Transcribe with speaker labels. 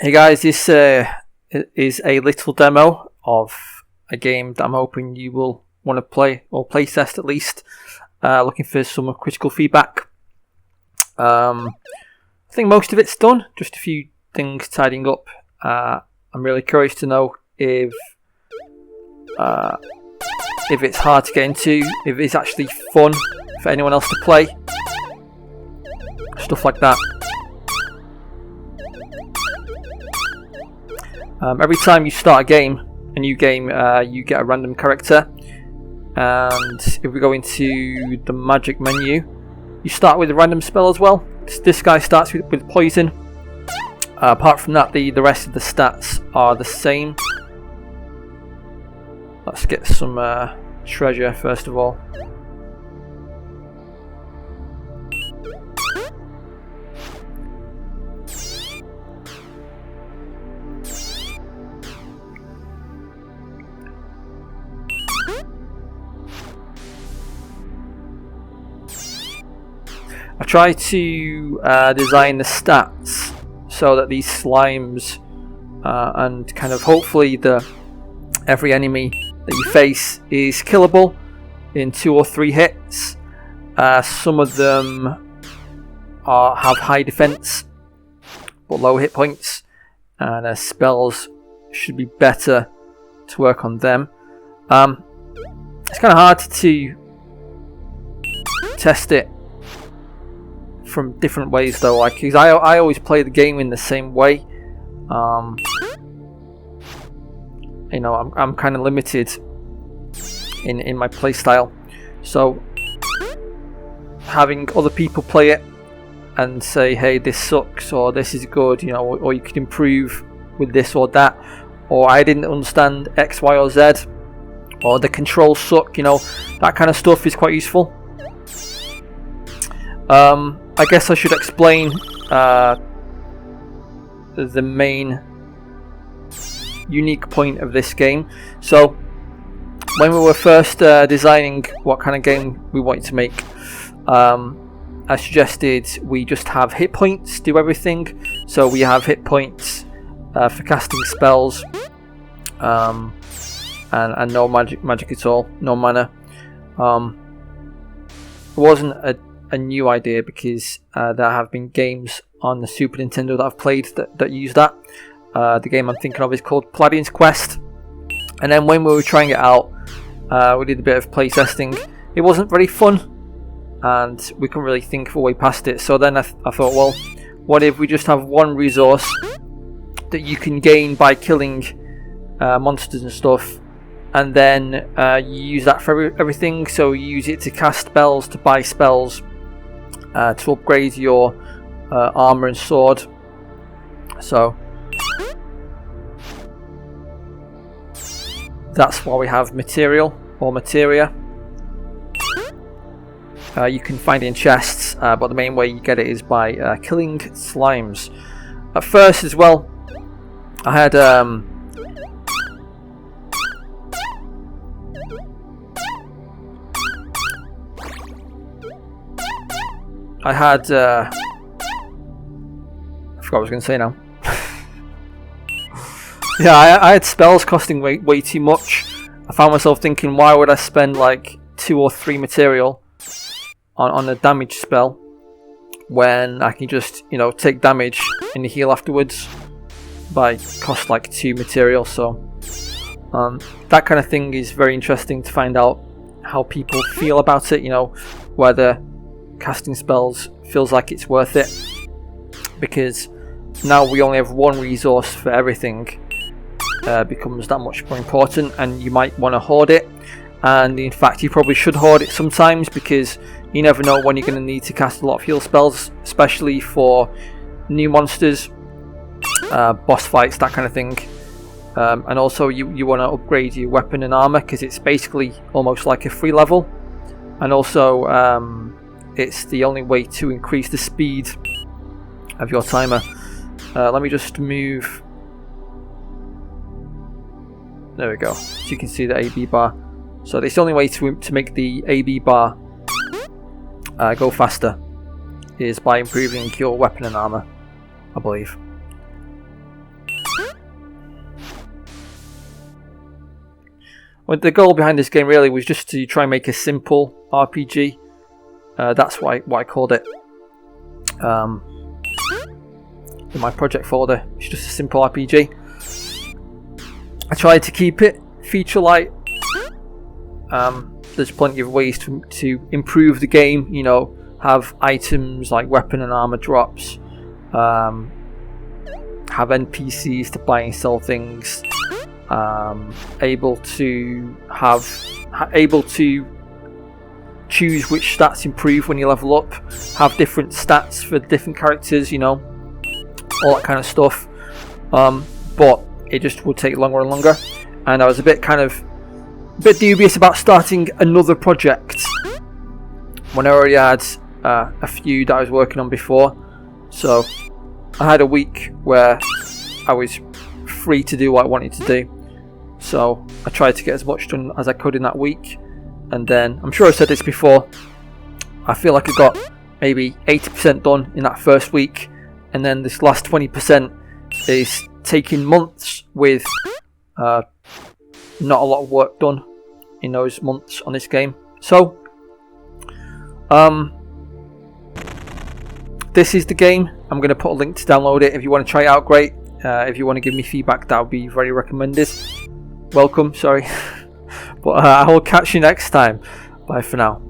Speaker 1: Hey guys, this is a little demo of a game that I'm hoping you will want to play, or play test at least. Looking for some critical feedback. I think most of it's done, just a few things tidying up. I'm really curious to know if it's hard to get into, if it's actually fun for anyone else to play. Stuff like that. Every time you start a game, a new game, you get a random character. And if we go into the magic menu, you start with a random spell as well. This guy starts with poison. Apart from that, the rest of the stats are the same. Let's get some treasure first of all. I try to design the stats so that these slimes and kind of hopefully every enemy that you face is killable in 2 or 3 hits. Some of them have high defense but low hit points, and spells should be better to work on them. It's kind of hard to test it from different ways though, like, because I always play the game in the same way. You know, I'm kind of limited in my play style, so having other people play it and say, hey, this sucks, or this is good, you know, or you could improve with this or that, or I didn't understand X, Y, or Z, or the controls suck, you know, that kind of stuff is quite useful. I guess I should explain the main unique point of this game. So when we were first designing what kind of game we wanted to make, I suggested we just have hit points do everything. So we have hit points for casting spells, and no magic at all, no mana. It wasn't a new idea, because there have been games on the Super Nintendo that I've played that use that. The game I'm thinking of is called Paladin's Quest, and then when we were trying it out, we did a bit of play testing. It wasn't very fun, and we couldn't really think of a way past it. So then I thought, well, what if we just have one resource that you can gain by killing monsters and stuff, and then you use that for everything. So you use it to cast spells, to buy spells, to upgrade your armor and sword. So that's why we have material or materia. You can find it in chests, but the main way you get it is by killing slimes. At first as well, I had I forgot what I was going to say now. Yeah, I had spells costing way too much. I found myself thinking, why would I spend like 2 or 3 material on a damage spell when I can just, you know, take damage and heal afterwards by cost like 2 material. So that kind of thing is very interesting to find out how people feel about it, you know, whether casting spells feels like it's worth it, because now we only have one resource for everything. Becomes that much more important, and you might want to hoard it, and in fact you probably should hoard it sometimes, because you never know when you're going to need to cast a lot of heal spells, especially for new monsters, boss fights, that kind of thing. And also you want to upgrade your weapon and armor, because it's basically almost like a free level, and also it's the only way to increase the speed of your timer. Let me just move. There we go. So you can see the AB bar. So it's the only way to make the AB bar go faster is by improving your weapon and armor, I believe. Well, the goal behind this game really was just to try and make a simple RPG. That's why I called it. In my project folder, it's just a simple RPG. I tried to keep it feature light. There's plenty of ways to improve the game. You know, have items like weapon and armor drops. Have NPCs to buy and sell things. Able to choose which stats improve when you level up. Have different stats for different characters. You know, all that kind of stuff. But it just would take longer and longer, and I was a bit dubious about starting another project when I already had a few that I was working on before. So I had a week where I was free to do what I wanted to do, so I tried to get as much done as I could in that week. And then, I'm sure I said this before, I feel like I got maybe 80% done in that first week, and then this last 20% is taking months with not a lot of work done in those months on this game. So this is the game. I'm going to put a link to download it. If you want to try it out, great. If you want to give me feedback, that would be very recommended. Welcome, sorry. But I will catch you next time. Bye for now.